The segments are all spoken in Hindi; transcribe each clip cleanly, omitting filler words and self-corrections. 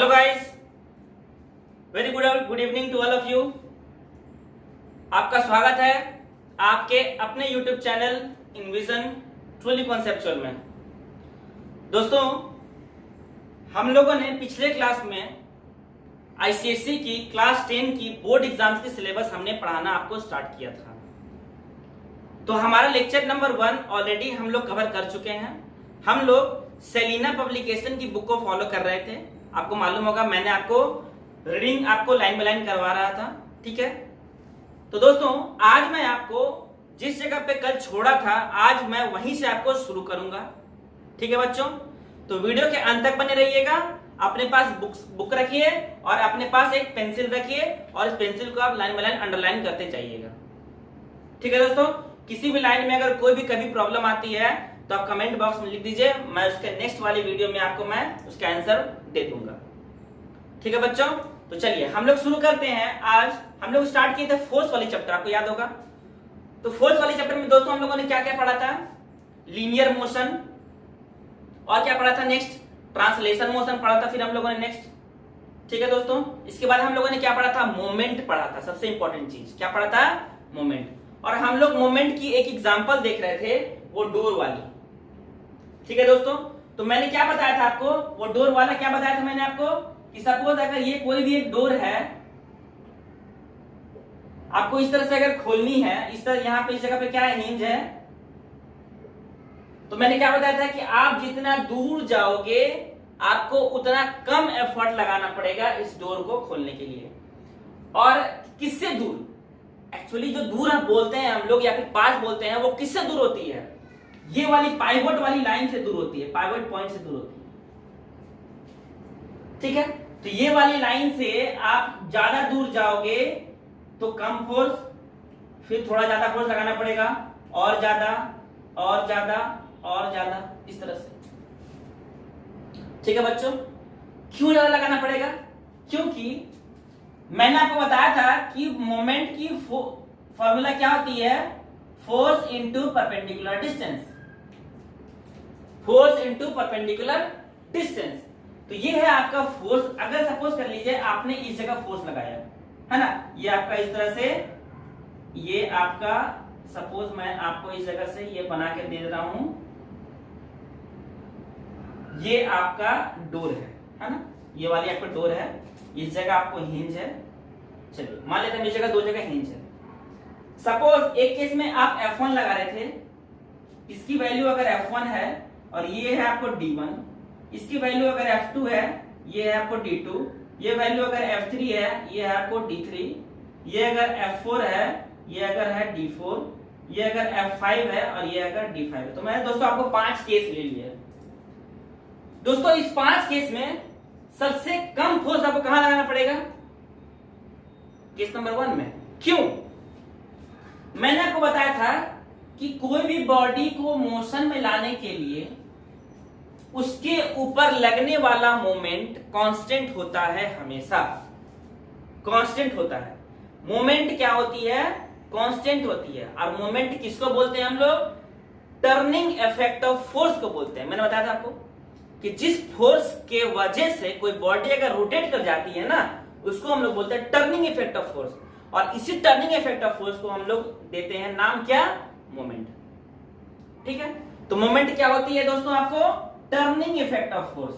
Hello guys, very good evening to all of you. आपका स्वागत है आपके अपने YouTube channel Invision truly conceptual में। दोस्तों, हम लोगों ने पिछले क्लास में आईसीएसई की क्लास 10 की बोर्ड एग्जाम्स की सिलेबस हमने पढ़ाना आपको स्टार्ट किया था। तो हमारा लेक्चर नंबर 1 ऑलरेडी हम लोग कवर कर चुके हैं। हम लोग सेलिना पब्लिकेशन की बुक को फॉलो कर रहे थे। आपको मालूम होगा, मैंने आपको रीडिंग आपको लाइन बाय लाइन करवा रहा था, ठीक है। तो दोस्तों, आज मैं आपको जिस जगह पे कल छोड़ा था, आज मैं वहीं से आपको शुरू करूंगा, ठीक है बच्चों। तो वीडियो के अंत तक बने रहिएगा। अपने पास बुक रखिए और अपने पास एक पेंसिल रखिए और इस पेंसिल को आप लाइन बाय लाइन अंडरलाइन करते जाइएगा, ठीक है दोस्तों। किसी भी लाइन में अगर कोई भी कभी प्रॉब्लम आती है तो आप कमेंट बॉक्स में लिख दीजिए, मैं उसके नेक्स्ट वाली वीडियो में आपको मैं उसका आंसर दे दूंगा, ठीक है बच्चों। तो चलिए हम लोग शुरू करते हैं। आज हम लोग स्टार्ट किए थे फोर्स वाली चैप्टर, आपको याद होगा। तो फोर्स वाली चैप्टर में दोस्तों हम लोगों ने क्या क्या पढ़ा था? लीनियर मोशन, और क्या पढ़ा था नेक्स्ट? ट्रांसलेशन मोशन पढ़ा था फिर हम लोगों ने नेक्स्ट, ठीक है दोस्तों। इसके बाद हम लोगों ने क्या पढ़ा था? मोमेंट पढ़ा था। सबसे इंपॉर्टेंट चीज क्या पढ़ा था? मोमेंट। और हम लोग मोमेंट की एक एग्जांपल देख रहे थे, वो डोर वाली, ठीक है दोस्तों। तो मैंने क्या बताया था आपको? वो डोर वाला क्या बताया था मैंने आपको कि सपोज अगर ये कोई भी एक डोर है, आपको इस तरह से अगर खोलनी है, इस तरह यहां पे इस जगह पे क्या है? हिंज है। तो मैंने क्या बताया था कि आप जितना दूर जाओगे आपको उतना कम एफर्ट लगाना पड़ेगा इस डोर को खोलने के लिए। और किससे दूर? एक्चुअली जो दूर आप बोलते हैं हम लोग या फिर पास बोलते हैं, वो किससे दूर होती है? ये वाली पाइवोट वाली लाइन से दूर होती है, पाइवोट पॉइंट से दूर होती है, ठीक है। तो ये वाली लाइन से आप ज्यादा दूर जाओगे तो कम फोर्स, फिर थोड़ा ज्यादा फोर्स लगाना पड़ेगा, और ज्यादा और ज्यादा और ज्यादा, इस तरह से, ठीक है बच्चों। क्यों ज्यादा लगाना पड़ेगा? क्योंकि मैंने आपको बताया था कि मोमेंट की फॉर्मूला क्या होती है? Force into perpendicular distance, force into perpendicular distance. तो ये है आपका फोर्स। अगर सपोज कर लीजिए आपने इस जगह फोर्स लगाया है ना, ये आपका इस तरह से, ये आपका सपोज मैं आपको इस जगह से ये बना के दे रहा हूं, ये आपका डोर है ना, ये वाली आपका डोर है, इस जगह आपको हिंज है। चलिए मान लेते हैं इस जगह दो जगह हिंज है। सपोज एक केस में आप F1 लगा रहे थे, इसकी वैल्यू अगर F1 है और ये है आपको D1, इसकी वैल्यू अगर F2 है, ये है आपको D2, ये वैल्यू अगर F3 है, ये है आपको D3, ये अगर F4 है, ये अगर है D4, ये अगर F5 है और ये अगर D5 है। तो मैंने दोस्तों आपको 5 केस ले लिए। दोस्तों इस 5 केस में सबसे कम फोर्स आपको कहां लगाना पड़ेगा? केस नंबर 1 में। क्यों? मैंने आपको बताया था कि कोई भी बॉडी को मोशन में लाने के लिए उसके ऊपर लगने वाला मोमेंट कांस्टेंट होता है, हमेशा कांस्टेंट होता है। मोमेंट क्या होती है? कांस्टेंट होती है। और मोमेंट किसको बोलते हैं हम लोग? टर्निंग इफेक्ट ऑफ फोर्स को बोलते हैं। मैंने बताया था आपको कि जिस फोर्स के वजह से कोई बॉडी अगर रोटेट कर जाती है ना, उसको हम लोग बोलते हैं टर्निंग इफेक्ट ऑफ फोर्स। और इसी टर्निंग इफेक्ट ऑफ फोर्स को हम लोग देते हैं नाम क्या? मोमेंट, ठीक है। तो मोमेंट क्या होती है दोस्तों? आपको turning effect of force,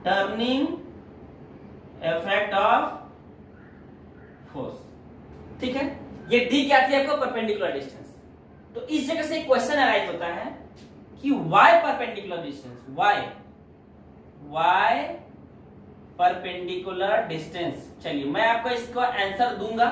turning effect of force, ठीक है। ये डी क्या थी आपको? Perpendicular distance. तो इस जगह से क्वेश्चन अराइज होता है कि why perpendicular distance, why perpendicular distance. चलिए मैं आपको इसका आंसर दूंगा,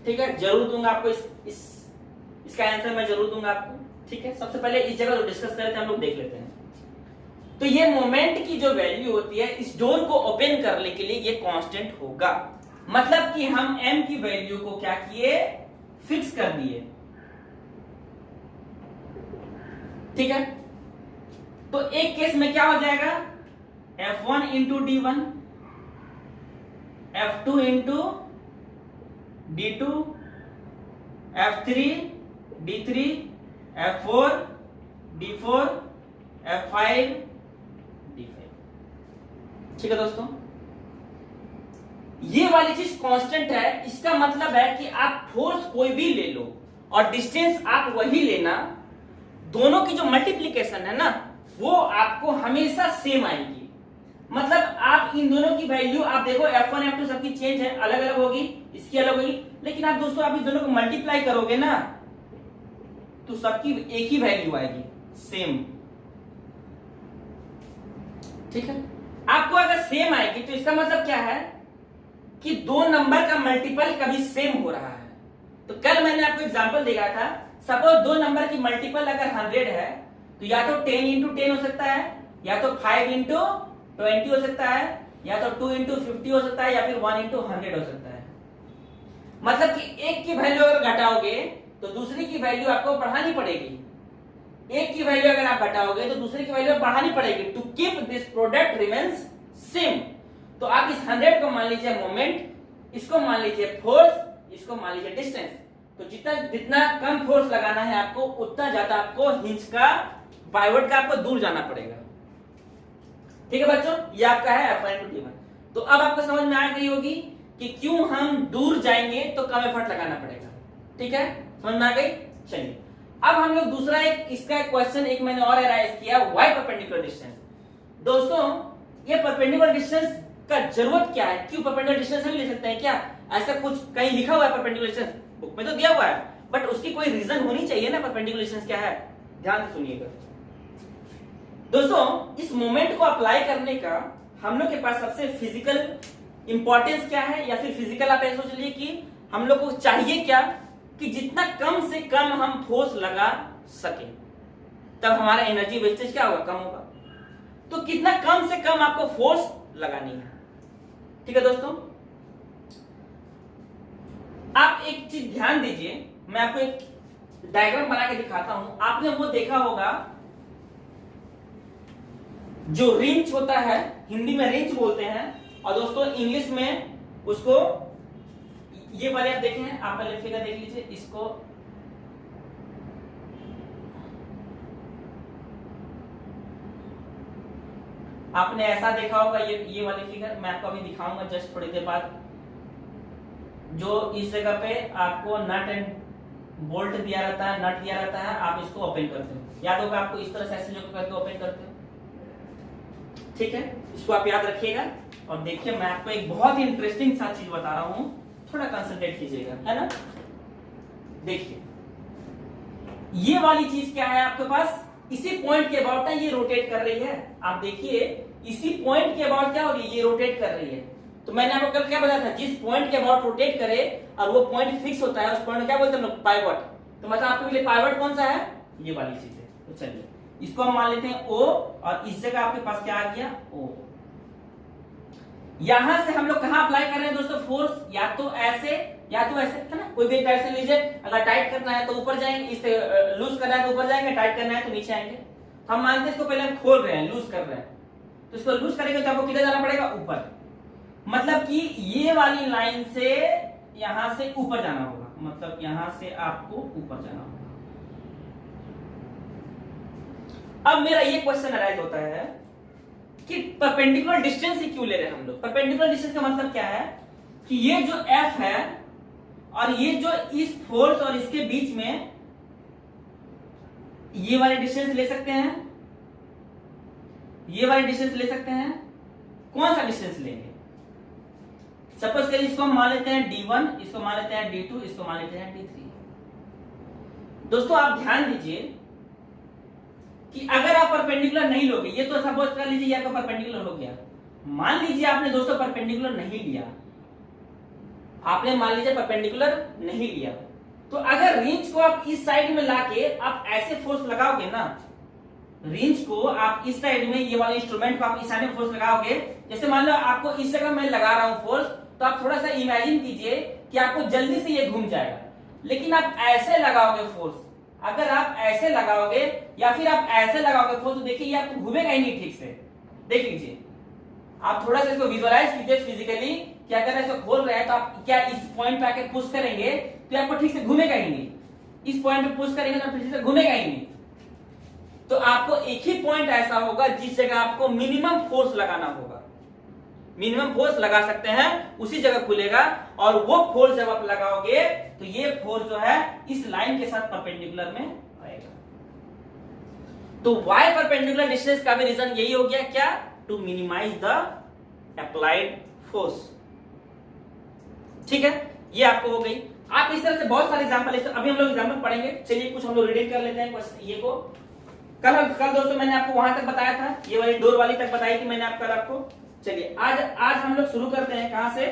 ठीक है, जरूर दूंगा आपको। इसका आंसर मैं जरूर दूंगा आपको, ठीक है। सबसे पहले इस जगह जो डिस्कस कर रहे थे हम लोग देख लेते हैं। तो ये मोमेंट की जो वैल्यू होती है, इस डोर को ओपन करने के लिए ये कांस्टेंट होगा। मतलब कि हम m की वैल्यू को क्या किए? फिक्स कर दिए, ठीक है। तो एक केस में क्या हो जाएगा? F1 into D1, F2 into D2, F3 D3, F4 D4, F5 D5, ठीक है दोस्तों, ये वाली चीज कांस्टेंट है। इसका मतलब है कि आप फोर्स कोई भी ले लो और डिस्टेंस आप वही लेना, दोनों की जो मल्टीप्लीकेशन है ना वो आपको हमेशा सेम आएगी। मतलब आप इन दोनों की वैल्यू आप देखो F1 F2 सबकी चेंज है, अलग अलग होगी, इसकी अलग होगी, लेकिन आप दोस्तों आप इन दोनों को मल्टीप्लाई करोगे ना तो सबकी एक ही वैल्यू आएगी, सेम। ठीक है, आपको अगर सेम आएगी तो इसका मतलब क्या है कि दो नंबर का मल्टीपल कभी सेम हो रहा है। तो कल मैंने आपको एग्जांपल दिया था, सपोज दो नंबर की मल्टीपल अगर 100 है तो या तो 10 इंटू 10 हो सकता है, या तो 5 इंटू 20 हो सकता है, या तो 2 इंटू 50 हो सकता है, या फिर 1 इंटू 100 हो सकता है। मतलब कि एक की वैल्यू अगर घटाओगे तो दूसरी की वैल्यू आपको बढ़ानी पड़ेगी, एक की वैल्यू अगर आप घटाओगे तो दूसरी की वैल्यू बढ़ानी पड़ेगी to keep this product remains same. तो आप इस 100 को मान लीजिए मोमेंट, इसको मान लीजिए फोर्स, इसको मान लीजिए डिस्टेंस। तो जितना कम फोर्स लगाना है आपको उतना ज्यादा आपको हिंज का, पाइवट का आपको दूर जाना पड़ेगा। ठीक है बच्चों, ये आपका है F1 T1। तो अब आपको समझ में आ गई होगी कि क्यों हम दूर जाएंगे तो कम एफर्ट लगाना पड़ेगा। ठीक है, समझ में आ गई। चलिए अब हम लोग दूसरा एक इसका क्वेश्चन एक मैंने और अराइज किया, व्हाई परपेंडिकुलर डिस्टेंस। दोस्तों ये परपेंडिकुलर डिस्टेंस का जरूरत क्या है, क्यों परपेंडिकुलर डिस्टेंस हम ले सकते हैं क्या? ऐसा कुछ कहीं लिखा हुआ है परपेंडिकुलर डिस्टेंस? बुक में तो दिया हुआ है, बट उसकी कोई रीजन होनी चाहिए ना परपेंडिकुलर डिस्टेंस क्या है। ध्यान से सुनिएगा दोस्तों, इस मोमेंट को अप्लाई करने का हम लोग के पास सबसे फिजिकल इंपॉर्टेंस क्या है, या फिर फिजिकल आप ऐसा सोच लीजिए कि हम लोग को चाहिए क्या कि जितना कम से कम हम फोर्स लगा सके तब हमारा एनर्जी वेस्टेज क्या होगा, कम होगा। तो कितना कम से कम आपको फोर्स लगानी है। ठीक है दोस्तों, आप एक चीज ध्यान दीजिए, मैं आपको एक डायग्राम बना के दिखाता हूं। आपने वो देखा होगा जो रेंज होता है, हिंदी में रेंज बोलते हैं, और दोस्तों इंग्लिश में उसको, ये वाले आप देखे हैं, आप पहले फिगर देख लीजिए इसको, आपने ऐसा देखा होगा, ये वाली फिगर मैं आपको अभी दिखाऊंगा जस्ट थोड़ी देर बाद। जो इस जगह पे आपको नट एंड बोल्ट दिया रहता है, नट दिया रहता है, आप इसको ओपन करते हो, याद होगा आपको, इस तरह से ऐसे जो करके ओपन करते हो। ठीक है, इसको आप याद रखिएगा। और देखिए मैं आपको एक बहुत ही इंटरेस्टिंग सा चीज बता रहा हूं, थोड़ा कंसंट्रेट कीजिएगा, है ना। देखिए ये वाली चीज क्या है आपके पास, इसी पॉइंट के अबाउट ये रोटेट कर रही है। आप देखिए इसी पॉइंट के अबाउट क्या हो रही है, ये रोटेट कर रही है। तो मैंने आपको कल क्या बताया था, जिस पॉइंट के अबाउट रोटेट करे और वो पॉइंट फिक्स होता है उस पॉइंट को क्या बोलते हैं हम लोग, पाइवट। तो मतलब आपके लिए पाइवट कौन सा है, ये वाली चीज है। तो चलिए इसको हम मान लेते हैं O, और इस जगह आपके पास क्या आ गया, O। यहां से हम लोग कहां अप्लाई कर रहे हैं दोस्तों फोर्स, या तो ऐसे या तो ऐसे, है ना। कोई भी ऐसे लीजिए, अगर टाइट करना है तो ऊपर जाएंगे, इसे लूज करना है तो ऊपर जाएंगे, टाइट करना है तो नीचे आएंगे। हम मानते हैं इसको पहले हम खोल रहे हैं, लूज कर रहे हैं, तो इसको लूज करेंगे तो आपको किधर जाना पड़ेगा, ऊपर। मतलब कि ये वाली लाइन से यहां से ऊपर जाना होगा, मतलब यहां से आपको ऊपर जाना होगा। अब मेरा ये क्वेश्चन अराइज होता है कि परपेंडिकुलर डिस्टेंस ही क्यों ले रहे हैं हम लोग। परपेंडिकुलर डिस्टेंस का मतलब क्या है कि ये जो F है और ये जो इस फोर्स और इसके बीच में ये वाले डिस्टेंस ले सकते हैं, ये वाले डिस्टेंस ले सकते हैं। कौन सा डिस्टेंस लेंगे, सपोज करिए इसको हम मान लेते हैं D1, इसको मान लेते हैं D2, इसको मान लेते हैं D3। दोस्तों आप ध्यान दीजिए कि अगर आप परपेंडिकुलर नहीं लोगे, ये तो सपोज कर लीजिए आपका परपेंडिकुलर हो गया, मान लीजिए आपने दोस्तों परपेंडिकुलर नहीं लिया, आपने मान लीजिए परपेंडिकुलर नहीं लिया, तो अगर रेंज को आप इस साइड में लाके आप ऐसे फोर्स लगाओगे ना, रेंज को आप इस साइड में, ये वाले इंस्ट्रूमेंट को आप इस साइड में फोर्स लगाओगे, जैसे मान लो आपको इस जगह मैं लगा रहा हूं फोर्स, तो आप थोड़ा सा इमेजिन कीजिए कि आपको जल्दी से ये घूम जाएगा। लेकिन आप ऐसे लगाओगे फोर्स, अगर आप ऐसे लगाओगे या फिर आप ऐसे लगाओगे फोर्स, तो देखिए ये आपको घूमेगा ही नहीं ठीक से। देख लीजिए, आप थोड़ा सा इसको विजुअलाइज कीजिए फिजिकली कि अगर ऐसे खोल रहे हैं तो आप क्या इस पॉइंट पे आके पुश करेंगे तो आपको ठीक से घूमेगा ही नहीं, इस पॉइंट पे पुश करेंगे तो ठीक से घूमेगा ही नहीं। तो आपको एक ही पॉइंट ऐसा होगा जिस जगह आपको मिनिमम फोर्स लगाना होगा। मिनिमम फोर्स लगा सकते हैं उसी जगह खुलेगा, और वो फोर्स जब आप लगाओगे तो ये फोर्स जो है इस लाइन के साथ परपेंडिकुलर में आएगा। तो y परपेंडिकुलर डिस्टेंस का भी रीजन यही हो गया, क्या? To minimise the applied force. ठीक है, ये आपको हो गई। आप इस तरह से बहुत सारे एग्जांपल, अभी हम लोग एग्जांपल पढ़ेंगे। चलिए कुछ हम लोग रीडिंग कर लेते हैं ये को। कल दोस्तों मैंने आपको वहां तक बताया था, ये वाली डोर वाली तक बताई थी मैंने आपको। चलिए आज हम लोग शुरू करते हैं। कहां से?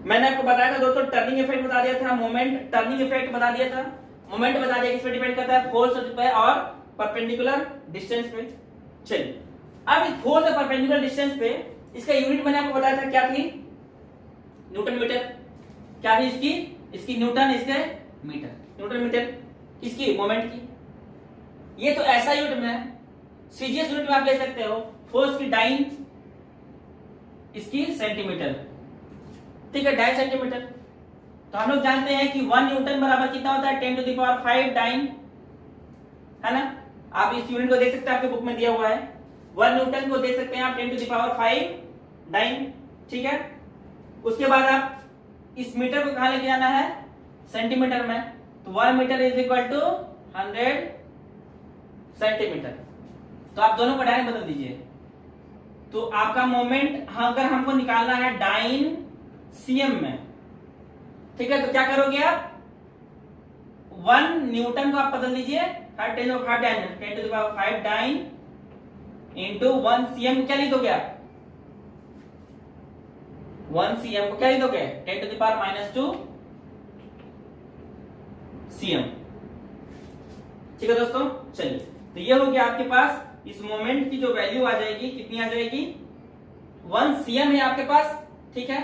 मैंने आपको बताया था दोस्तों, टर्निंग इफेक्ट बता दिया था, मोमेंट टर्निंग इफेक्ट बता दिया था, मोमेंट बता दिया किस पे डिपेंड करता है, फोर्स पे और परपेंडिकुलर डिस्टेंस पे। चलिए अब इस फोर्स और परपेंडिकुलर डिस्टेंस पे इसका यूनिट मैंने आपको बताया था, क्या थी? Newton metre. क्या थी इसकी न्यूटन, इसके मीटर। न्यूटन मीटर किसकी? मोमेंट की। ये तो ऐसा यूनिट में सीजीएस यूनिट में आप ले सकते हो, फोर्स की डाइन, इसकी सेंटीमीटर। ठीक है, डाइन सेंटीमीटर। तो हम लोग जानते हैं कि 1 न्यूटन बराबर कितना होता है? 10 टू द पावर 5 डाइन, है ना? आप इस यूनिट को देख सकते हैं, आपके बुक में दिया हुआ है। 1 न्यूटन को दे सकते हैं आप 10 टू द पावर 5 डाइन। ठीक है, उसके बाद आप इस मीटर को कहां लेके जाना है? सेंटीमीटर में। तो 1 metre is equal to 100 centimetre. तो आप दोनों को डाइन बदल दीजिए, तो आपका मोमेंट अगर हमको निकालना है डाइन सीएम में, ठीक है, तो क्या करोगे आप? 1 न्यूटन को आप बदल दीजिए 10 to the power 5 dyne into 1 CM. क्या लिख दोगे आप? 1 सीएम को क्या लिख दोगे? 10 टू द पावर -2 सीएम। ठीक है दोस्तों, चलिए तो ये हो गया आपके पास। इस मोमेंट की जो वैल्यू आ जाएगी, कितनी आ जाएगी? 1 सीएम है आपके पास। ठीक है,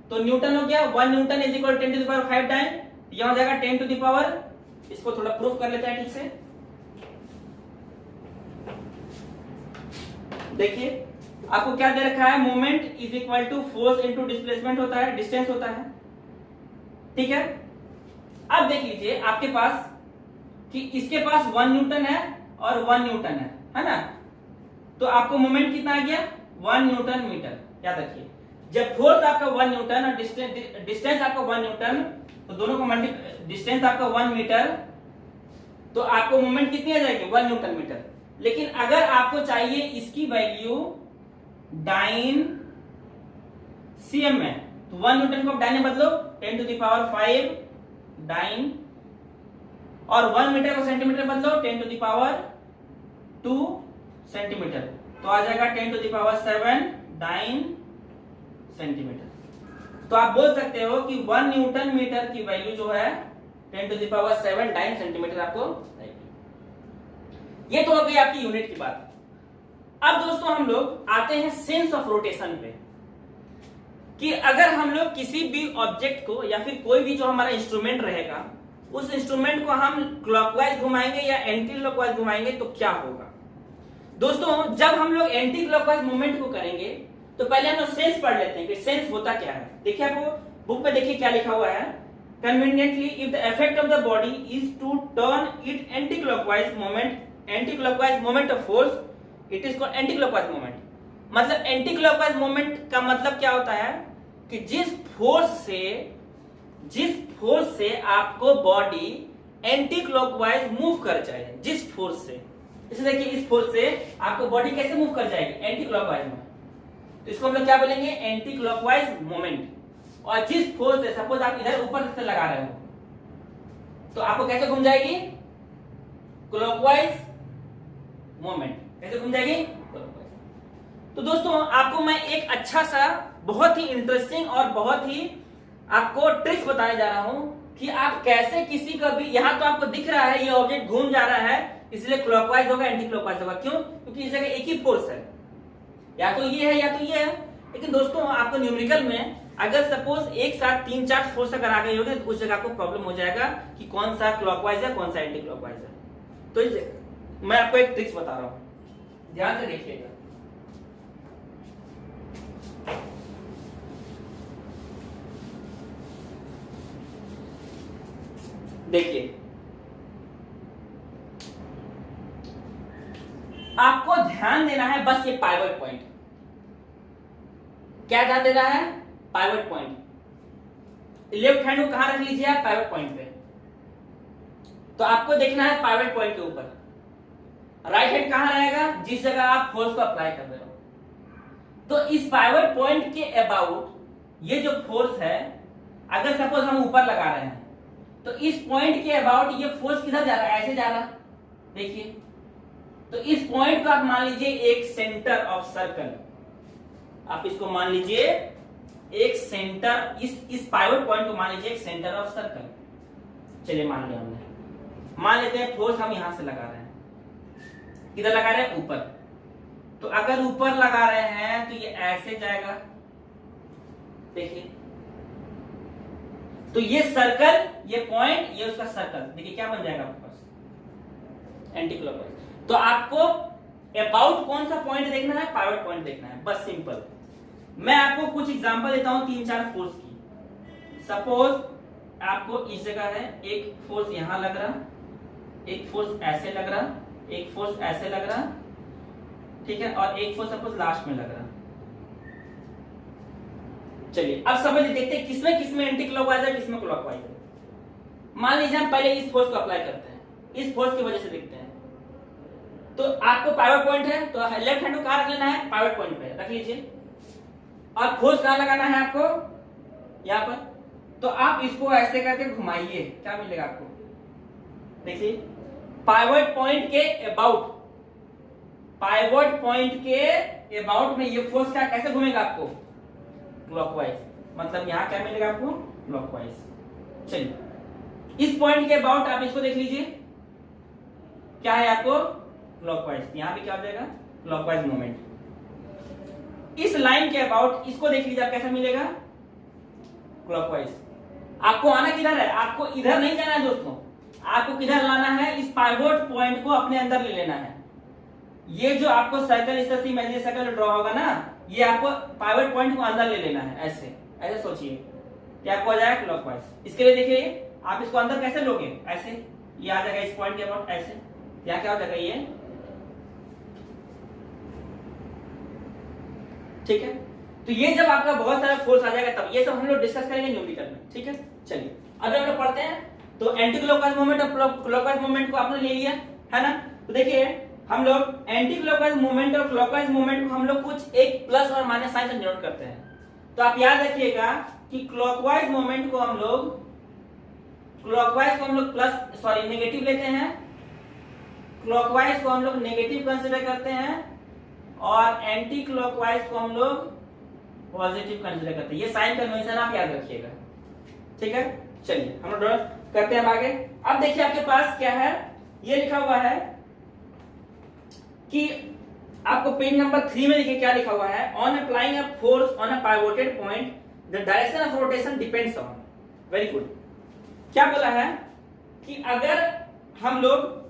तो न्यूटन हो गया, 1 newton is equal 10 to the power 5 dyne. यहां हो जाएगा 10 टू द पावर, इसको थोड़ा प्रूफ कर लेते हैं ठीक से। देखिए आपको क्या दे रखा है? Moment is equal to force into displacement होता है, डिस्टेंस होता है। ठीक है, अब देख लीजिए आपके पास कि इसके पास 1 न्यूटन है और 1 न्यूटन है ना? तो आपको मोमेंट कितना आ गया? 1 न्यूटन मीटर। याद रखिए, जब फोर्स आपका 1 न्यूटन और डिस्टेंस आपका 1 न्यूटन, तो दोनों को डिस्टेंस आपका 1 मीटर, तो आपको मोमेंट कितनी आ जाएगी? 1 न्यूटन मीटर। लेकिन अगर आपको चाहिए इसकी वैल्यू डाइन सीएम में, तो 1 न्यूटन को डाइन में बदलो 10 टू द पावर 5 डाइन, और 1 मीटर को सेंटीमीटर बदलो 10 टू द पावर 2 सेंटीमीटर, तो आ जाएगा 10 to the power 7 dyne centimetre. तो आप बोल सकते हो कि 1 न्यूटन मीटर की वैल्यू जो है 10 to the power 7 dyne centimetre आपको आएगी। ये तो हो गई आपकी यूनिट की बात। अब दोस्तों हम लोग आते हैं सेंस ऑफ रोटेशन पे, कि अगर हम लोग किसी भी ऑब्जेक्ट को या फिर कोई भी जो हमारा इंस्ट्रूमेंट रहेगा, उस इंस्ट्रूमेंट को हम क्लॉकवाइज घुमाएंगे या एंटी क्लॉकवाइज घुमाएंगे तो क्या होगा? दोस्तों जब हम लोग एंटी क्लॉकवाइज मूवमेंट को करेंगे तो पहले हम लोग सेंस पढ़ लेते हैं कि सेंस होता क्या है। देखिए आपको बुक में देखिए क्या लिखा हुआ है, conveniently if the effect of the body is to turn it anti clockwise moment of force, it is called anti clockwise moment. मतलब एंटी क्लॉकवाइज मोमेंट का मतलब क्या होता है कि जिस फोर्स से आपको बॉडी एंटी क्लॉकवाइज मूव कर जाए, जिस फोर्स से, जैसे देखिए इस फोर्स से आपको बॉडी कैसे मूव कर जाएगी? एंटी क्लॉकवाइज में, तो इसको हम लोग क्या बोलेंगे? Anti clockwise moment. और जिस फोर्स से, सपोज आप इधर ऊपर से लगा रहे हो, तो आपको कैसे घूम जाएगी? Clockwise moment. कैसे घूम जाएगी? क्लॉकवाइज। तो दोस्तों आपको मैं एक अच्छा सा, बहुत ही इंटरेस्टिंग और बहुत ही आपको ट्रिक्स बताने जा रहा हूं कि आप कैसे किसी का भी, यहां तो आपको दिख रहा है ये ऑब्जेक्ट घूम जा रहा है, इसलिए क्लॉकवाइज होगा, एंटी क्लॉकवाइज होगा। क्यों? क्योंकि इस जगह एक ही फोर्स है, या तो ये है या तो ये है। लेकिन दोस्तों आपको न्यूमेरिकल में अगर सपोज एक साथ 3-4 फोर्स अगर आ गए होंगे तो उस जगह आपको प्रॉब्लम हो जाएगा कि कौन सा क्लॉकवाइज है, कौन सा एंटी क्लॉकवाइज है। तो मैं आपको एक ट्रिक्स बता रहा हूं, ध्यान से देखिएगा। देखिए आपको ध्यान देना है बस ये पाइवट पॉइंट। क्या ध्यान देना है? Pivot point. लेफ्ट हैंड को कहां रख लीजिए आप? पाइवट पॉइंट पे। तो आपको देखना है पाइवट पॉइंट के ऊपर। राइट हैंड कहां रहेगा? जिस जगह आप फोर्स को अप्लाई कर रहे हो। तो इस पाइवट पॉइंट के अबाउट ये जो फोर्स है, अगर सपोज हम ऊपर लगा रहे हैं तो इस पॉइंट के अबाउट ये फोर्स किधर जा रहा है? ऐसे जा रहा। देखिए, तो इस पॉइंट को आप मान लीजिए एक सेंटर ऑफ सर्कल। आप इसको मान लीजिए एक सेंटर, इस पाइवट पॉइंट को मान लीजिए एक सेंटर ऑफ सर्कल। चलिए मान लिया हमने। मान लेते हैं फोर्स हम यहां से लगा रहे हैं। किधर लगा रहे हैं? ऊपर। तो अगर ऊपर लगा रहे हैं तो ये ऐसे जाएगा। देखिए, तो ये सर्कल, ये पॉइंट, ये उसका सर्कल। देखिए क्या बन जाएगा आपके पास? Anti clockwise. तो आपको अबाउट कौन सा पॉइंट देखना है? पाइवट पॉइंट देखना है, बस सिंपल। मैं आपको कुछ एग्जांपल देता हूं 3-4 फोर्स की। सपोज आपको इस जगह है, एक फोर्स यहां लग रहा, एक फोर्स ऐसे लग रहा, एक फोर्स ऐसे लग रहा, ठीक है, और एक फोर्स सपोज लास्ट में लग रहा। चलिए अब समझ देखते हैं किसमें किसमें एंटी क्लॉकवाइज है, किसमें क्लॉकवाइज है। मान लीजिए हम पहले इस फोर्स को अप्लाई करते हैं, इस फोर्स की वजह से देखते हैं। तो आपको पाइवट पॉइंट है तो लेफ्ट हैंड को कहां रख लेना है? पाइवट पॉइंट पे रख लीजिए। और फोर्स कहां लगाना है आपको? यहां पर। तो आप इसको ऐसे करके घुमाइए, क्या मिलेगा आपको? देखिए, पाइवट पॉइंट के अबाउट, पाइवट पॉइंट के अबाउट में ये फोर्स क्या कैसे घूमेगा आपको? क्लॉकवाइज। मतलब यहां क्या मिलेगा आपको? क्लॉकवाइज। चलिए, इस पॉइंट के अबाउट आप इसको देख लीजिए, क्या है आपको? क्लॉकवाइज। यहां भी क्या हो जाएगा? Clockwise movement. इस लाइन के अबाउट इसको देख लीजिए, आप कैसा मिलेगा? क्लॉकवाइज। आपको आना किधर है? आपको इधर नहीं जाना है दोस्तों, आपको किधर लाना है? इस पाइवट पॉइंट को अपने अंदर ले लेना है। ये जो आपको सर्कल, इस तरह से इमेजिनरी सर्कल ड्रॉ होगा ना, ये आपको पाइवट पॉइंट को अंदर ले लेना है। ऐसे ऐसे सोचिए, क्या आपको आ जाएगा? क्लॉकवाइज। इसके लिए देखिए, आप इसको अंदर कैसे लोगे? ऐसे, ये आ जाएगा इस पॉइंट के अबाउट ऐसे। या क्या हो जाएगा? ये ठीक है। तो ये जब आपका बहुत सारा फोर्स आ जाएगा तब ये सब हम लोग डिस्कस करेंगे न्यूमेरिकल में, ठीक है। चलिए अब हम लोग पढ़ते हैं। तो एंटी क्लॉकवाइज मूवमेंट और क्लॉकवाइज मूवमेंट को आपने ले लिया है ना। तो देखिए, हम लोग एंटी क्लॉकवाइज मूवमेंट और क्लॉकवाइज मूवमेंट को हम लोग कुछ एक प्लस और माइनस साइन से डिनोट करते हैं। तो आप याद रखिएगा कि क्लॉकवाइज मूवमेंट को हम लोग प्लस नेगेटिव लेते हैं, क्लॉकवाइज को हम लोग नेगेटिव कंसीडर करते हैं, और एंटी क्लॉकवाइज को हम लोग पॉजिटिव कंसीडर करते हैं। ये साइन कन्वेंशन आप याद रखिएगा, ठीक है। चलिए हम लोग ड्रॉ करते हैं आगे। अब देखिए आपके पास क्या है, ये लिखा हुआ है कि आपको पेज नंबर 3 में देखिए क्या लिखा हुआ है। On applying a force on a pivoted point the direction of rotation depends on. Very good. क्या बोला है कि अगर हम लोग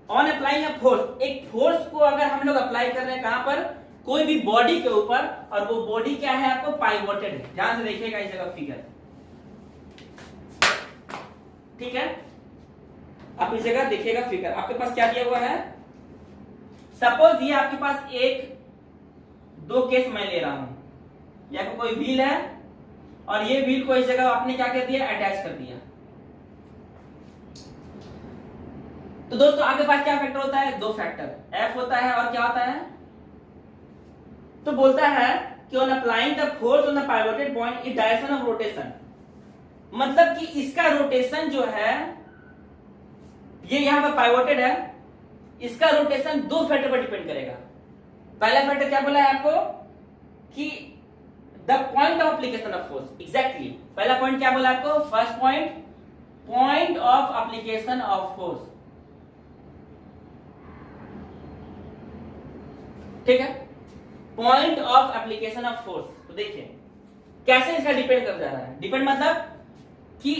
ऑन अप्लाइंग अ फोर्स, एक फोर्स को अगर हम लोग अप्लाई कर रहे हैं कहां पर? कोई भी बॉडी के ऊपर, और वो बॉडी क्या है आपको? पाइवोटेड है। ध्यान से देखिएगा इस जगह फिगर, ठीक है। आप इस जगह देखिएगा फिगर, आपके पास क्या दिया हुआ है? सपोज ये आपके पास दो केस मैं ले रहा हूं, या कोई व्हील है और ये व्हील को इस जगह आपने क्या कर दिया? अटैच कर दिया। तो दोस्तों आपके पास क्या फैक्टर होता है? 2 फैक्टर, F होता है और क्या होता है? तो बोलता है कि on applying the force on the pivoted point is direction of rotation. मतलब कि इसका रोटेशन जो है, ये यहां पर पाइवोटेड है, इसका रोटेशन 2 फैक्टर पर डिपेंड करेगा। पहला फैक्टर क्या बोला है आपको? कि the point of application of force. Exactly पहला पॉइंट क्या बोला आपको? First point of application of force, ठीक है। Point of application of force. तो देखिए कैसे इसका डिपेंड कर जा रहा है। डिपेंड मतलब कि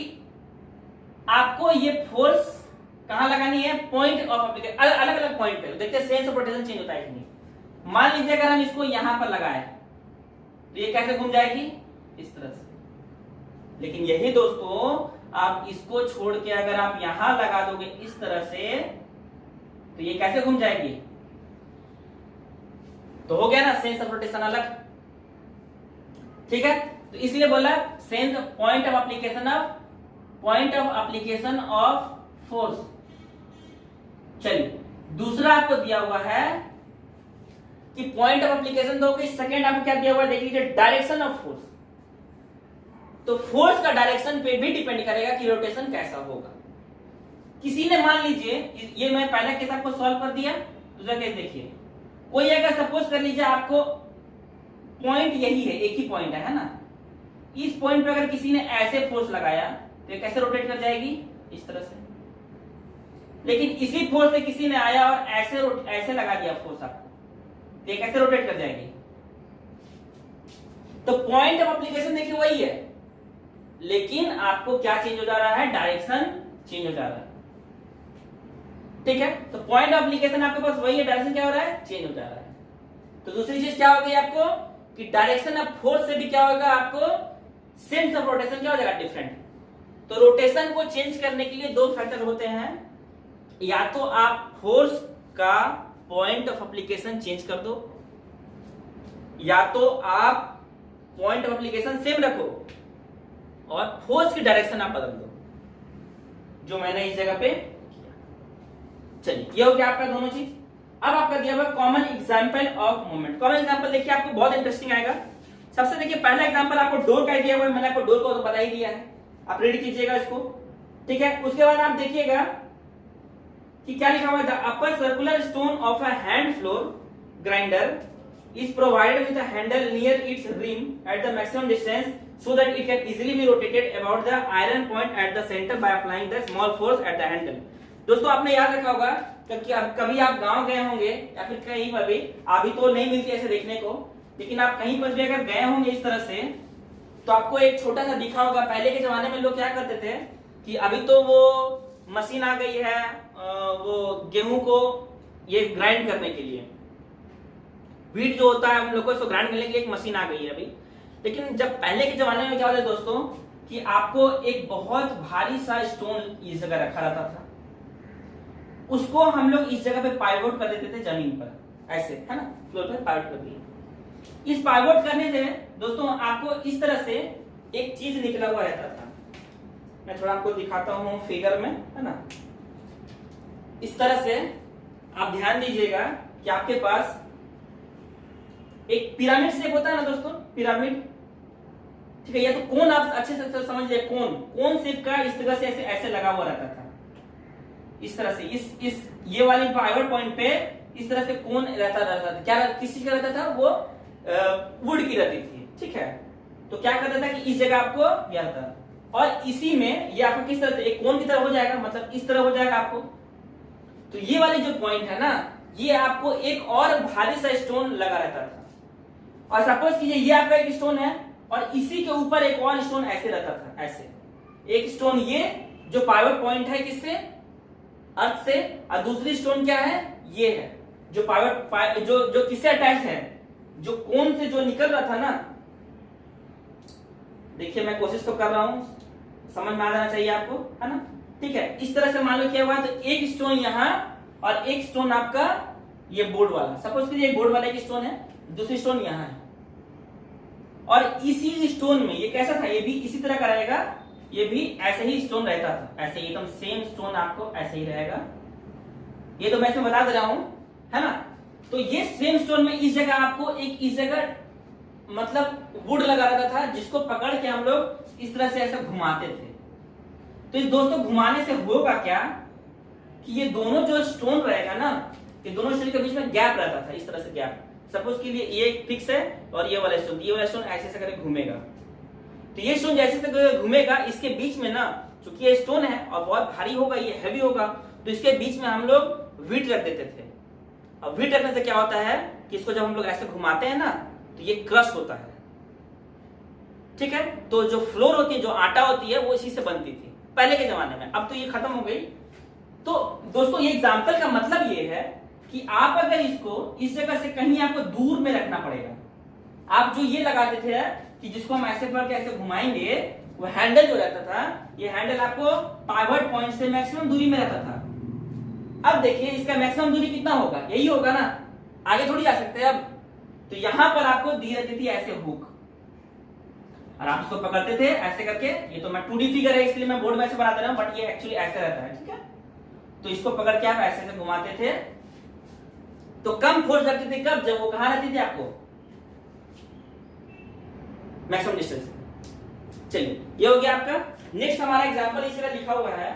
आपको ये फोर्स कहां लगानी है? पॉइंट ऑफ एप्लीकेशन, अलग अलग पॉइंट पे। देखते हैं सेंस ऑफ रोटेशन चेंज होता है कि नहीं। मान लीजिए अगर हम इसको यहां पर लगाए तो ये कैसे घूम जाएगी? इस तरह से। लेकिन यही दोस्तों आप इसको छोड़ के अगर आप यहां लगा दोगे इस तरह से, तो ये कैसे घूम जाएगी? तो हो गया ना सेंस ऑफ रोटेशन अलग। ठीक है, तो इसलिए बोला sense point of application of force. चलिए दूसरा आपको दिया हुआ है कि पॉइंट ऑफ एप्लीकेशन दो, सेकंड आपको क्या दिया हुआ है देख लीजिए, डायरेक्शन ऑफ फोर्स। तो फोर्स का डायरेक्शन पे भी डिपेंड करेगा कि रोटेशन कैसा होगा। किसी ने मान लीजिए, ये मैं पहला केस आपको सॉल्व कर दिया, दूसरा केस देखिए, कोई अगर सपोज कर लीजिए आपको पॉइंट यही है, एक ही पॉइंट है ना, इस पॉइंट पे अगर किसी ने ऐसे फोर्स लगाया तो ये कैसे रोटेट कर जाएगी, इस तरह से। लेकिन इसी फोर्स से किसी ने आया और ऐसे लगा दिया फोर्स आपको, तो ये कैसे रोटेट कर जाएगी। तो पॉइंट ऑफ एप्लीकेशन देखिए वही है, लेकिन आपको क्या चेंज हो जा रहा है, डायरेक्शन चेंज हो जा रहा है। ठीक है, तो पॉइंट ऑफ एप्लीकेशन आपके पास वही है, डायरेक्शन क्या हो रहा है, चेंज हो जा रहा है। तो दूसरी चीज क्या हो गई आपको कि डायरेक्शन ऑफ फोर्स से भी क्या होगा, आपको सेंस ऑफ रोटेशन क्या हो जाएगा, डिफरेंट। तो रोटेशन को चेंज करने के लिए दो फैक्टर होते हैं, या तो आप फोर्स का पॉइंट ऑफ एप्लीकेशन चेंज कर दो, या तो आप पॉइंट ऑफ एप्लीकेशन सेम रखो और फोर्स की डायरेक्शन आप बदल दो, जो मैंने इस जगह पे किया। चलिए ये हो गया आपका दोनों चीज। अब आपका दिया हुआ common example of movement. Common example देखिए आपको बहुत इंटरेस्टिंग आएगा। सबसे देखिए पहला एग्जांपल आपको डोर का दिया हुआ है, मैंने आपको डोर को तो बता ही दिया है, आप रीड कीजिएगा इसको। ठीक है, उसके बाद आप देखिएगा कि क्या लिखा हुआ है, the upper circular stone of a hand floor grinder is provided with a handle near its rim at the maximum distance so that it can easily be rotated about the iron point at the center by applying the small force at the handle। दोस्तों आपने याद रखा होगा कि कभी आप गांव गए होंगे या फिर कहीं पर भी, अभी तो नहीं मिलती ऐसे देखने को, लेकिन आप कहीं पर भी अगर गए होंगे इस तरह से, तो आपको एक छोटा सा दिखा होगा। पहले के जमाने में लोग क्या करते थे कि अभी तो वो मशीन आ गई है, वो गेहूं को ये ग्राइंड करने के लिए, व्हीट जो होता है हम लोग को इसको ग्राइंड करने के लिए एक मशीन आ गई है अभी। लेकिन जब पहले के जमाने में क्या होता है दोस्तों कि आपको एक बहुत भारी सा स्टोन इस जगह रखा रहता था, उसको हम लोग इस जगह पे पाइवोट कर देते थे जमीन पर, ऐसे है ना, फ्लोर पर पाइवोट कर दिए। इस पाइवोट करने से दोस्तों आपको इस तरह से एक चीज निकला हुआ रहता था, मैं थोड़ा आपको दिखाता हूँ फिगर में, है ना। इस तरह से आप ध्यान दीजिएगा कि आपके पास एक पिरामिड शेप होता है ना दोस्तों, पिरामिड, ठीक है, या तो कोन, आप अच्छे से समझ लीजिए, कोन शेप का इस तरह से ऐसे लगा हुआ रहता था, इस तरह से इस ये वाली पाइवट पॉइंट पे इस तरह से कोन रहता था। क्या किस चीज का रहता था, वो वुड की रहती थी। ठीक है, तो क्या करता था कि इस जगह आपको यह था, और इसी में ये आपको किस तरह से एक कोन की तरह हो जाएगा, मतलब इस तरह हो जाएगा आपको। तो ये वाली जो पॉइंट है ना, ये आपको एक और भारी सा स्टोन लगा रहता था, और सपोज कीजिए ये आपका एक स्टोन है और इसी के ऊपर एक और स्टोन ऐसे रहता था, ऐसे एक स्टोन ये जो पाइवट पॉइंट है किससे, अर्थ से, और दूसरी स्टोन क्या है, ये है जो पाइवट जो किससे अटैच है, जो कोन से जो निकल रहा था ना। देखिए मैं कोशिश तो कर रहा हूं, समझ में आ जाना चाहिए आपको, है ना। ठीक है, इस तरह से मान लो क्या हुआ, तो एक स्टोन यहां और एक स्टोन आपका ये बोर्ड वाला, सपोज कीजिए एक बोर्ड वाला एक स्टोन है, दूसरी स्टोन यहां है, और इसी स्टोन में ये कैसा था, ये भी इसी तरह का रहेगा, ये भी ऐसे ही स्टोन रहता था, ऐसे एकदम सेम स्टोन आपको ऐसे ही रहेगा। ये तो मैं इसमें बता दे रहा हूं, है ना। तो ये सेम स्टोन में इस जगह आपको एक इस जगह मतलब वुड लगा रहता था, जिसको पकड़ के हम लोग इस तरह से ऐसे घुमाते थे। तो इस दोस्तों घुमाने से होगा क्या कि ये दोनों जो स्टोन रहेगा ना, ये दोनों स्टोन के बीच में गैप रहता था, इस तरह से गैप। सपोज के लिए ये फिक्स है और ये वाला स्टोन ऐसे करके घूमेगा, तो ये स्टोन जैसे घूमेगा, इसके बीच में ना, चूंकि ये स्टोन है और बहुत भारी होगा, ये हैवी होगा, तो इसके बीच में हम लोग व्हीट रख देते थे। और व्हीट रखने से क्या होता है कि इसको जब हम लोग ऐसे घुमाते हैं ना, तो ये क्रश होता है। ठीक है, तो जो फ्लोर होती है, जो आटा होती है, वो इसी से बनती थी पहले के जमाने में, अब तो ये खत्म हो गई। तो दोस्तों ये एग्जाम्पल का मतलब ये है कि आप अगर इसको इस जगह से कहीं आपको दूर में रखना पड़ेगा। आप जो ये लगाते थे कि जिसको हम ऐसे पकड़ के ऐसे घुमाएंगे, वो हैंडल जो रहता था, ये हैंडल आपको पाइवट पॉइंट से मैक्सिमम दूरी में रहता था। अब देखिए इसका मैक्सिमम दूरी कितना होगा, यही होगा ना, आगे थोड़ी जा सकते हैं। अब तो यहां पर आपको दी रहती थी ऐसे हुक, और आप इसको पकड़ते थे ऐसे करके। ये तो मैं 2D फिगर है इसलिए मैं बोर्ड में ऐसे बना दे रहा हूं, बट ये एक्चुअली ऐसे रहता है, ठीक है। तो इसको पकड़ के आप ऐसे घुमाते थे, तो कम फोर्स लगती थी कब, जब वो कहां रहती थी आपको मैक्सिमम डिस्टेंस। चलिए ये हो गया आपका। नेक्स्ट हमारा एग्जांपल इस तरह लिखा हुआ है,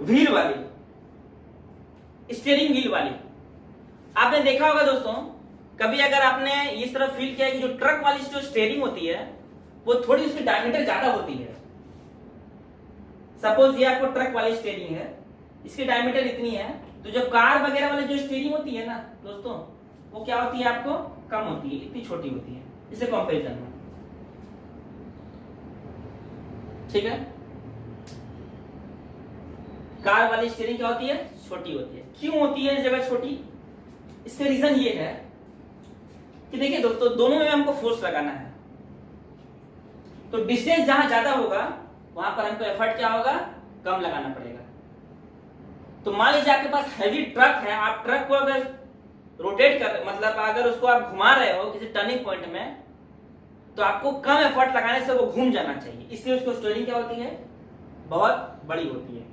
व्हील वाली, स्टीयरिंग व्हील वाली। आपने देखा होगा दोस्तों, कभी अगर आपने इस तरह फील किया कि जो ट्रक वाली जो स्टीयरिंग होती है वो थोड़ी उसकी डायमीटर ज्यादा होती है। सपोज ये आपको ट्रक वाली स्टीयरिंग है, इसकी डायमीटर इतनी है, तो जो कार वगैरह वाली जो स्टीयरिंग होती है ना दोस्तों, वो क्या होती है आपको कम होती है, इतनी छोटी होती है इससे कंपेरिजन में, ठीक है। कार वाली स्टीयरिंग क्या होती है, छोटी होती है। क्यों होती है इस जगह छोटी, इसका रीजन ये है कि देखिए दोस्तों, दोनों में हमको फोर्स लगाना है, तो डिस्टेंस जहां ज्यादा होगा वहां पर हमको एफर्ट क्या होगा, कम लगाना पड़ेगा। तो मान लीजिए आपके पास हैवी ट्रक है, आप ट्रक को अगर रोटेट कर, मतलब अगर उसको आप घुमा रहे हो किसी टर्निंग पॉइंट में, तो आपको कम एफर्ट लगाने से वो घूम जाना चाहिए, इसलिए उसको स्टीयरिंग क्या होती है, बहुत बड़ी होती है।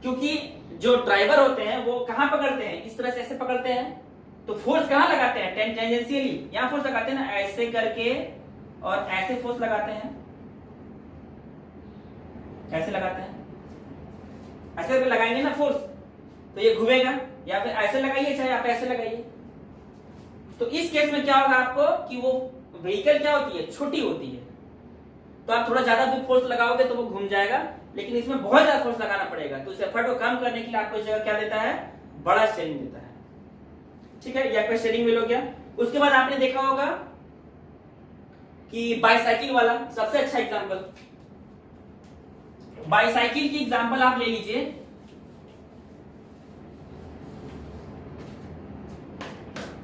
क्योंकि जो ड्राइवर होते हैं वो कहां पकड़ते हैं, इस तरह से ऐसे पकड़ते हैं, तो फोर्स कहां लगाते हैं, टेंजेंशियली यहां फोर्स लगाते हैं ना, ऐसे करके और ऐसे फोर्स लगाते हैं, ऐसे लगाते हैं, ऐसे करके लगाएंगे ना फोर्स, तो ये घूमेगा, या फिर ऐसे लगाइए चाहे आप ऐसे लगाइए। तो इस केस में क्या होगा आपको कि वो व्हीकल क्या होती है, छोटी होती है, तो आप थोड़ा ज्यादा भी फोर्स लगाओगे तो वो घूम जाएगा, लेकिन इसमें बहुत ज्यादा फोर्स लगाना पड़ेगा। तो इस एफर्ट को कम करने के लिए आपको इस जगह क्या देता है, बड़ा स्टीयरिंग देता है, ठीक है। ये आपका स्टीयरिंग व्हील हो गया। उसके बाद आपने देखा होगा कि बाईसाइकिल वाला सबसे अच्छा एग्जांपल, बाईसाइकिल की एग्जांपल आप ले लीजिए।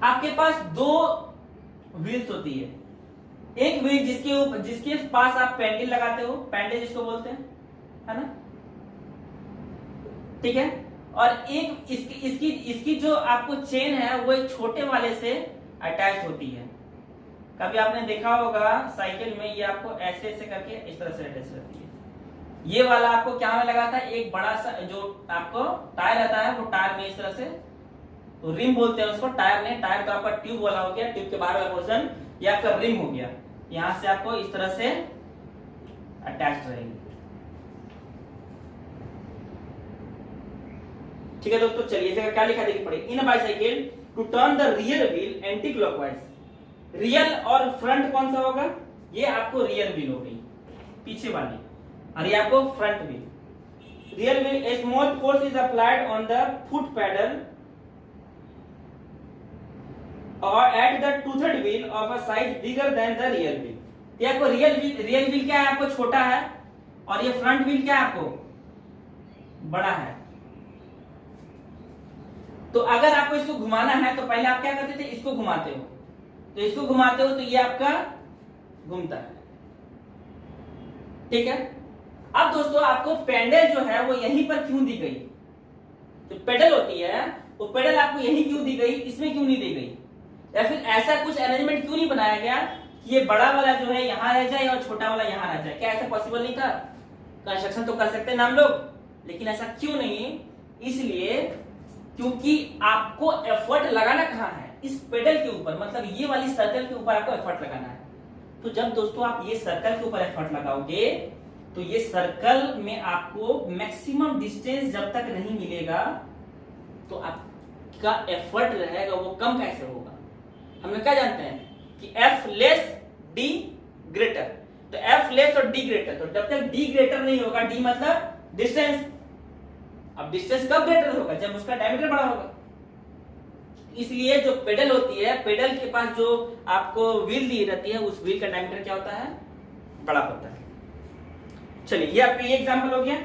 आपके पास दो व्हील्स होती है, एक व्हील जिसके पास आप पेंडल लगाते हो, पेंडल जिसको बोलते हैं, है ना, ठीक है। और एक इसकी जो आपको चेन है वो एक छोटे वाले से अटैच होती है। कभी आपने देखा होगा साइकिल में, ये आपको ऐसे ऐसे करके इस तरह से अटैच रहती है। ये वाला आपको क्या में लगा था, एक बड़ा सा जो आपको टायर रहता है, वो टायर में इस तरह से, तो रिम बोलते हैं उसको, टायर नहीं, टायर तो आपका ट्यूब वाला हो गया, ट्यूब के बाहर वाला पोर्शन ये आपका रिम हो गया, यहां से आपको इस तरह से अटैच रहेगी, ठीक है दोस्तों। चलिए इसका क्या लिखा देखिए पड़े, in bicycle to turn the rear wheel anti clockwise. Real और फ्रंट कौन सा होगा, ये आपको रियर व्हील हो गई पीछे वाली, और ये आपको front wheel. Rear wheel, a small force is applied on the foot pedal और at the two third wheel of a size bigger than the rear wheel. ये आपको रियर व्हील क्या है, आपको छोटा है, और ये फ्रंट व्हील क्या है, आपको बड़ा है। तो अगर आपको इसको घुमाना है तो पहले आप क्या करते थे, इसको घुमाते हो, तो इसको घुमाते हो तो ये आपका घूमता है, ठीक है। अब दोस्तों आपको पेडल जो है वो यहीं पर क्यों दी गई, जो पेडल होती है वो पेडल आपको यहीं क्यों दी गई, इसमें क्यों नहीं दी गई, या फिर ऐसा कुछ अरेंजमेंट क्यों नहीं बनाया गया कि ये बड़ा वाला जो है यहां रह जाए और छोटा वाला यहां रह जाए, क्या ऐसा पॉसिबल नहीं था। कंस्ट्रक्शन तो कर सकते हैं ना हम लोग, लेकिन ऐसा क्यों नहीं, इसलिए क्योंकि आपको एफर्ट लगाना कहां है, इस पेडल के ऊपर, मतलब ये वाली सर्कल के ऊपर आपको एफर्ट लगाना है। तो जब दोस्तों आप ये सर्कल के ऊपर एफर्ट लगाओगे तो ये सर्कल में आपको मैक्सिमम डिस्टेंस जब तक नहीं मिलेगा तो आपका एफर्ट रहेगा वो कम कैसे होगा। हम लोग क्या जानते हैं कि F लेस D ग्रेटर, तो F लेस और D ग्रेटर, तो जब तक D ग्रेटर नहीं होगा, D मतलब डिस्टेंस, अब डिस्टेंस कब ग्रेटर होगा, जब उसका डायमीटर बड़ा होगा। इसलिए जो पेडल होती है, पेडल के पास जो आपको व्हील दी रहती है, उस व्हील का डायमीटर क्या होता है, बड़ा होता है। चलिए ये आपका ये एग्जांपल हो गया,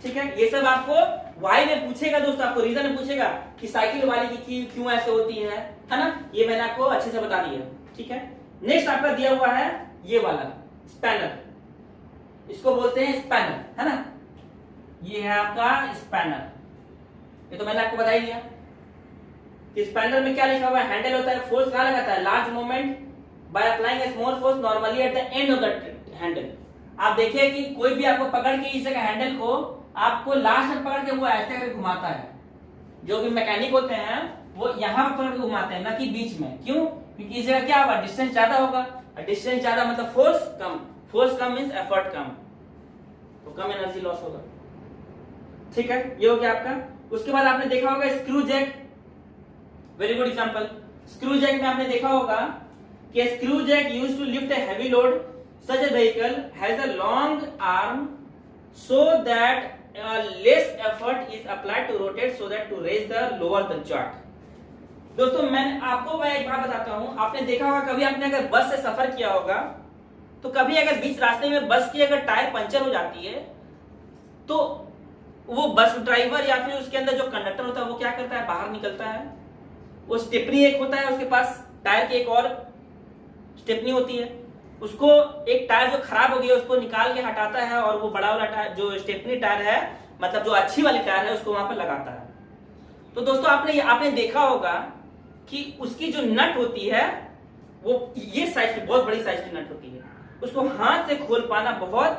ठीक है। ये सब आपको वाई में पूछेगा दोस्तों, आपको रीजन में पूछेगा कि साइकिल वाली की क्यों ऐसे होती है ना, ये मैंने आपको अच्छे से बता दिया, ठीक है। नेक्स्ट आपका दिया हुआ है ये वाला स्पैनर, इसको बोलते हैं स्पैनर, है ना, ये है आपका स्पैनर, ये तो मैंने आपको बता ही दिया। कि स्पैनर में क्या लिखा हुआ है, हैंडल होता है, फोर्स कहाँ लगाता है, large moment by applying A small force normally at the end of the handle. आप देखिए कि कोई भी आपको पकड़ के इस जगह हैंडल को आपको लास्ट में पकड़ के वो ऐसे करके घुमाता है। जो भी मैकेनिक होते हैं वो यहाँ पर पकड़ के घुमाते हैं, ना कि बीच में। क्यों? क्योंकि इस जगह क्या होगा, डिस्टेंस ज्यादा होगा। डिस्टेंस ज्यादा मतलब फोर्स कम मींस एफर्ट कम, तो कम एनर्जी लॉस होगा। ठीक है, ये हो गया आपका। उसके बाद आपने देखा होगा screw jack, very good example. Screw jack में आपने देखा होगा कि screw jack used to lift a heavy load, such a vehicle has a long arm so that less effort is applied to rotate so that to raise the lower the jack। दोस्तों मैं एक बात बताता हूं, आपने देखा होगा कभी आपने अगर बस से सफर किया होगा तो कभी अगर बीच रास्ते में बस की अगर टायर पंचर हो जाती है तो वो बस ड्राइवर या फिर उसके अंदर जो कंडक्टर होता है वो क्या करता है, बाहर निकलता है। वो स्टेपनी एक होता है उसके पास, टायर की एक और स्टेपनी होती है, उसको एक टायर जो खराब हो गया उसको निकाल के हटाता है और वो बड़ा वाला टायर जो स्टेपनी टायर है, मतलब जो अच्छी वाली टायर है, उसको वहां पर लगाता है। तो दोस्तों आपने देखा होगा कि उसकी जो नट होती है वो ये साइज की, बहुत बड़ी साइज की नट होती है, उसको हाथ से खोल पाना बहुत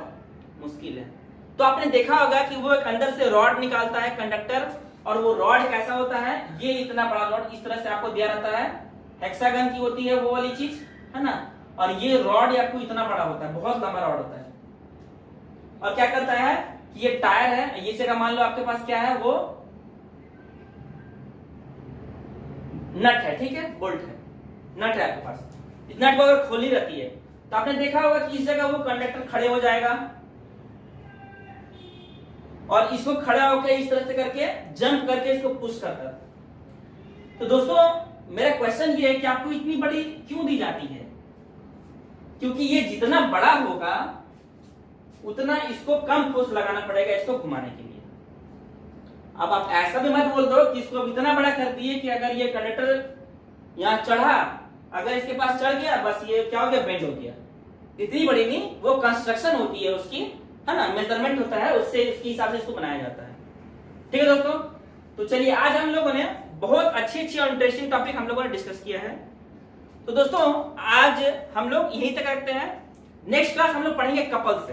मुश्किल है। तो आपने देखा होगा कि वो एक अंदर से रॉड निकालता है कंडक्टर, और वो रॉड कैसा होता है, ये इतना बड़ा रॉड इस तरह से आपको दिया रहता है, हेक्सागन की होती है वो वाली चीज, है ना। और ये रॉड आपको इतना बड़ा होता है, बहुत लंबा रॉड होता है। और क्या करता है कि ये टायर है, ये जगह मान लो आपके पास क्या है, वो नट है, ठीक है, बोल्ट है, नट है आपके पास। इस नट को अगर खोली रहती है तो आपने देखा होगा कि इस जगह वो कंडक्टर खड़े हो जाएगा और इसको खड़ा होकर इस तरह से करके जंप करके इसको पुश करता है। तो दोस्तों मेरा क्वेश्चन ये है कि आपको इतनी बड़ी क्यों दी जाती है? क्योंकि ये जितना बड़ा होगा उतना इसको कम फोर्स लगाना पड़ेगा इसको घुमाने के लिए। अब आप ऐसा भी मत बोल दो कि इसको इतना बड़ा कर दिए कि अगर ये कंडक्टर यहां चढ़ा, अगर इसके पास चढ़ गया बस ये क्या हो गया, बेंड हो गया। इतनी बड़ी नहीं, वो कंस्ट्रक्शन होती है उसकी, है ना, मेजरमेंट होता है, उससे इसके हिसाब से इसको बनाया जाता है। ठीक है दोस्तों, तो चलिए आज हम लोगों ने बहुत अच्छी और इंटरेस्टिंग टॉपिक हम लोगों ने डिस्कस किया है। तो दोस्तों आज हम लोग यहीं तक रखते हैं। नेक्स्ट क्लास हम लोग पढ़ेंगे कपल से,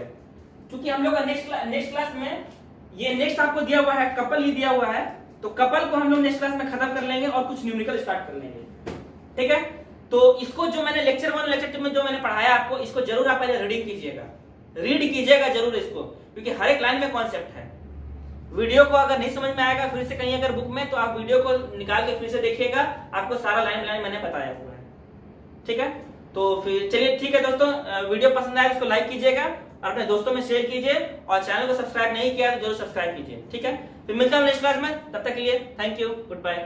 क्योंकि हम लोग का नेक्स्ट क्लास में ये नेक्स्ट आपको दिया हुआ है, कपल ही दिया हुआ है, तो कपल को हम लोग नेक्स्ट क्लास में खत्म कर लेंगे और कुछ न्यूमेरिकल स्टार्ट कर लेंगे। ठीक है, तो इसको जो मैंने लेक्चर 1 लेक्चर 2 में जो मैंने पढ़ाया आपको, इसको जरूर आप पहले रीडिंग कीजिएगा, रीड कीजिएगा जरूर इसको, क्योंकि हर एक लाइन में कॉन्सेप्ट है। वीडियो को अगर नहीं समझ में आएगा फिर से कहीं अगर बुक में, तो आप वीडियो को निकाल के फिर से देखिएगा, आपको सारा लाइन मैंने बताया हुआ है। ठीक है, तो फिर चलिए ठीक है दोस्तों, वीडियो पसंद आए इसको लाइक कीजिएगा और अपने दोस्तों में शेयर कीजिए, और चैनल को सब्सक्राइब नहीं किया तो जरूर सब्सक्राइब कीजिए। ठीक है, फिर मिलता हूं नेक्स्ट क्लास में, तब तक के लिए थैंक यू, गुड बाय।